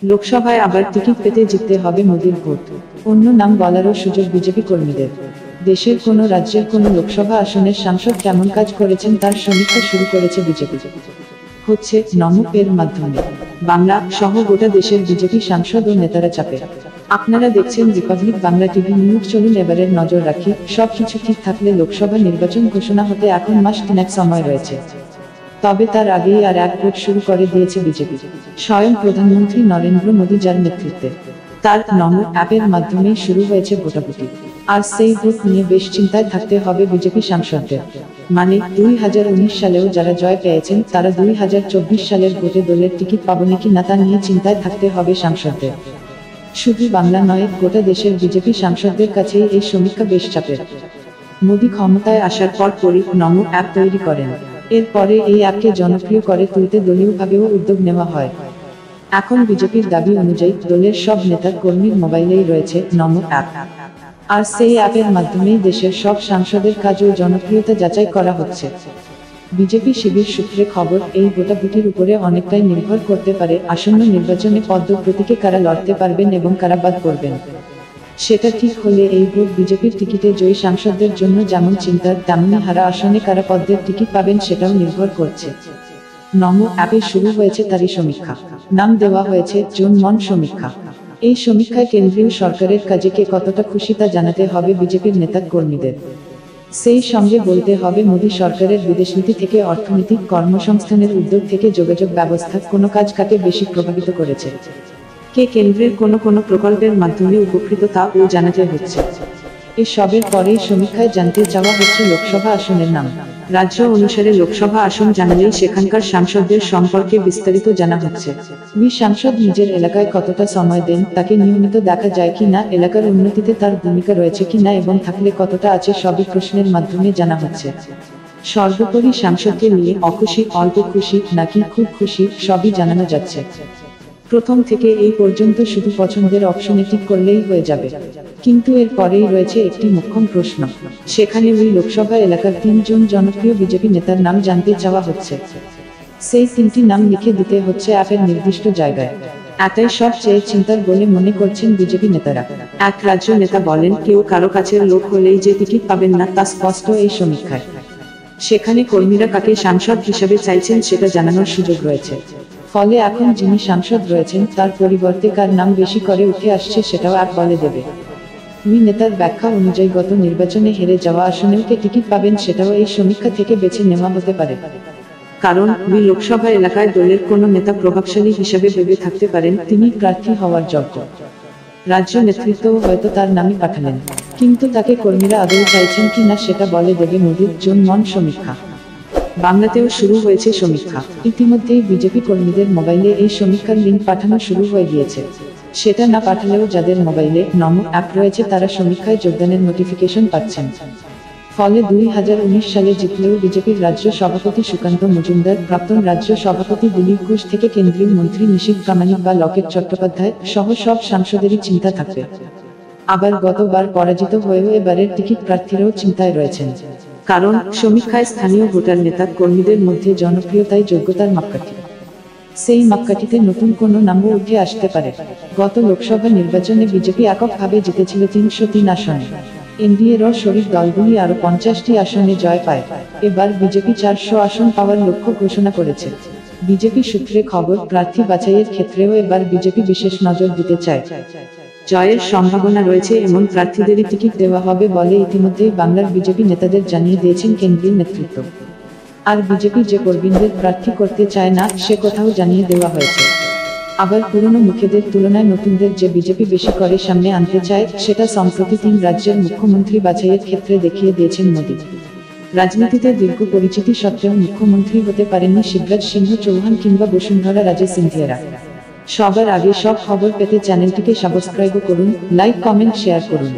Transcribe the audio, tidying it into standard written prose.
লোকসভায় আবার টিকিট পেতে জিততে হবে মোদির ভোট। অন্য নাম বলারও সুযোগ বিজেপি কর্মীদের। দেশের কোনো রাজ্যের কোনো লোকসভা আসনের সাংসদ কেমন কাজ করেছেন তার সমীক্ষা শুরু করেছে বিজেপি। হচ্ছে নমো এর মাধ্যমে। বাংলা সহ গোটা দেশের বিজেপি সাংসদ ও নেতারা চাপে। আপনারা দেখছেন রিপাবলিক বাংলা টিভি নিউজ। চলুন এবারের নজর রাখি। সবকিছু ঠিক থাকলে লোকসভা নির্বাচন ঘোষণা হতে এখন মাস তিনেক সময় রয়েছে। তবে তার আগেই আর এক ভোট শুরু করে দিয়েছে বিজেপি। স্বয়ং প্রধানমন্ত্রী নরেন্দ্র মোদী যার নেতৃত্বে তার নমো অ্যাপের মাধ্যমেই শুরু হয়েছে ভোটাভুটি। আর সেই ভোট নিয়ে বেশ চিন্তায় থাকতে হবে বিজেপি সাংসদদের। মানে 2019 সালেও যারা জয় পেয়েছেন তারা 2024 সালের ভোটে দলের টিকিট পাবেন কি না তা নিয়ে চিন্তায় থাকতে হবে সাংসদদের। শুধু বাংলা নয়, গোটা দেশের বিজেপি সাংসদদের কাছেই এই সমীক্ষা বেশ চাপের। মোদী ক্ষমতায় আসার পরই নমো অ্যাপ তৈরি করেন। এরপরে এই অ্যাপকে জনপ্রিয় করে তুলতে দলীয়ভাবেও উদ্যোগ নেওয়া হয়। এখন বিজেপির দাবি অনুযায়ী দলের সব নেতা কর্মীর মোবাইলেই রয়েছে নমো অ্যাপ। আর সেই অ্যাপের মাধ্যমেই দেশের সব সাংসদের কাজ ও জনপ্রিয়তা যাচাই করা হচ্ছে। বিজেপি শিবির সূত্রে খবর, এই ভোটাভুটির উপরে অনেকটাই নির্ভর করতে পারে আসন্ন নির্বাচনে পদ্ম প্রতীকে কারা লড়তে পারবেন এবং কারা বাদ পড়বেন। সেটা ঠিক হলে এই ভোট বিজেপির টিকিটে জয়ী সাংসদদের জন্য যেমন চিন্তার, তেমনি হারা আসনে কারা পদ্মের টিকিট পাবেন সেটাও নির্ভর করছে। নমো অ্যাপে শুরু হয়েছে তারই সমীক্ষা। নাম দেওয়া হয়েছে জনমন সমীক্ষা। এই সমীক্ষায় কেন্দ্রীয় সরকারের কাজে কে কতটা খুশি তা জানাতে হবে বিজেপির নেতা কর্মীদের। সেই সঙ্গে বলতে হবে মোদী সরকারের বিদেশনীতি থেকে অর্থনৈতিক, কর্মসংস্থানের উদ্যোগ থেকে যোগাযোগ ব্যবস্থা কোনো কাজ কাকে বেশি প্রভাবিত করেছে। কে কেন্দ্রের কোনো প্রকল্পের মাধ্যমে উপকৃত তাও জানাতে হচ্ছে। এসবের পরেই সমীক্ষায় জানতে চাওয়া হচ্ছে লোকসভা আসনের নাম। রাজ্য অনুসারে লোকসভা আসন জানালেই সেখানকার সাংসদদের সম্পর্কে বিস্তারিত জানা হচ্ছে। সাংসদ নিজের এলাকায় কতটা সময় দেন, তাকে নিয়মিত দেখা যায় কি না, এলাকার উন্নতিতে তার ভূমিকা রয়েছে কি না এবং থাকলে কতটা আছে, সবই প্রশ্নের মাধ্যমে জানা হচ্ছে। সর্বোপরি সাংসদকে নিয়ে অখুশি, অল্প খুশি নাকি খুব খুশি সবই জানানো যাচ্ছে। প্রথম থেকে এই পর্যন্ত শুধু পছন্দের অপশনে টিক করলেই হয়ে যাবে। কিন্তু এর পরেই রয়েছে একটি মোক্ষম প্রশ্ন। সেখানে ওই লোকসভা এলাকার 3 জন জনপ্রিয় বিজেপি নেতার নাম জানতে চাওয়া হচ্ছে। সেই 3টি নাম লিখে দিতে হচ্ছে অ্যাপের নির্দিষ্ট জায়গায়। এটাই সবচেয়ে চিন্তার বলে মনে করছেন বিজেপি নেতারা। এক রাজ্য নেতা বলেন, কেউ কারো কাছের লোক হলেই যে টিকিট পাবেন না তা স্পষ্ট এই সমীক্ষায়। সেখানে কর্মীরা কাকে সাংসদ হিসাবে চাইছেন সেটা জানানোর সুযোগ রয়েছে। ফলে এখন যিনি সাংসদ রয়েছেন তার পরিবর্তে কার নাম বেশি করে উঠে আসছে সেটাও অ্যাপ বলে দেবে। নেতার ব্যাখ্যা অনুযায়ী গত নির্বাচনে হেরে যাওয়া আসনেও কে টিকিট পাবেন সেটাও এই সমীক্ষা থেকে বেছে নেওয়া হতে পারে। কারণ লোকসভা এলাকায় দলের কোনো নেতা প্রভাবশালী হিসেবে ভেবে থাকতে পারেন তিনি প্রার্থী হওয়ার যোগ্য। রাজ্য নেতৃত্বও হয়তো তার নামই পাঠালেন, কিন্তু তাকে কর্মীরা আদৌ চাইছেন কি না সেটা বলে দেবে মোদীর জনমন সমীক্ষা। বাংলাতেও শুরু হয়েছে সমীক্ষা। ইতিমধ্যেই বিজেপি কর্মীদের মোবাইলে এই সমীক্ষার লিঙ্ক পাঠানো শুরু হয়ে গিয়েছে। সেটা না পাঠালেও যাদের মোবাইলে নমো অ্যাপ রয়েছে তারা সমীক্ষায় যোগদানের নোটিফিকেশন পাচ্ছেন। ফলে 2019 সালে জিতলেও বিজেপির রাজ্য সভাপতি সুকান্ত মজুমদার, প্রাক্তন রাজ্য সভাপতি দিলীপ ঘোষ থেকে কেন্দ্রীয় মন্ত্রী নিশীথ প্রামাণিক বা লকেট চট্টোপাধ্যায় সহ সব সাংসদেরই চিন্তা থাকবে। আবার গতবার পরাজিত হয়েও এবারের টিকিট প্রার্থীরাও চিন্তায় রয়েছেন। কারণ সমীক্ষায় স্থানীয় ভোটার নেতা কর্মীদের মধ্যে জনপ্রিয়তাই যোগ্যতার মাপকাঠি। সেই মাপকাঠিতে নতুন কোনো নামও উঠে আসতে পারে। গত লোকসভা নির্বাচনে বিজেপি এককভাবে জিতেছিল 303 আসনে। এনডিএর শরিক দলগুলি আরো 50টি আসনে জয় পায়। এবার বিজেপি 400 আসন পাওয়ার লক্ষ্য ঘোষণা করেছে। বিজেপি সূত্রে খবর, প্রার্থী বাছাইয়ের ক্ষেত্রেও এবার বিজেপি বিশেষ নজর দিতে চায়। জয়ের সম্ভাবনা রয়েছে এমন প্রার্থীদেরই টিকিট দেওয়া হবে বলে ইতিমধ্যেই বাংলার বিজেপি নেতাদের জানিয়ে দিয়েছেন কেন্দ্রীয় নেতৃত্ব। আর বিজেপি যে কর্মীদের প্রার্থী করতে চায় না সে কথাও জানিয়ে দেওয়া হয়েছে। আবার পুরনো মুখেদের তুলনায় নতুনদের যে বিজেপি বেশি করে সামনে আনতে চায় সেটা সম্প্রতি 3 রাজ্যের মুখ্যমন্ত্রী বাছাইয়ের ক্ষেত্রে দেখিয়ে দিয়েছেন মোদী। রাজনীতিতে দীর্ঘ পরিচিতি সত্ত্বেও মুখ্যমন্ত্রী হতে পারেননি শিবরাজ সিংহ চৌহান কিংবা বসুন্ধরা রাজে সিন্ধিয়ারা। সবার আগে সব খবর পেতে চ্যানেলটিকে সাবস্ক্রাইব করুন, লাইক, কমেন্ট, শেয়ার করুন।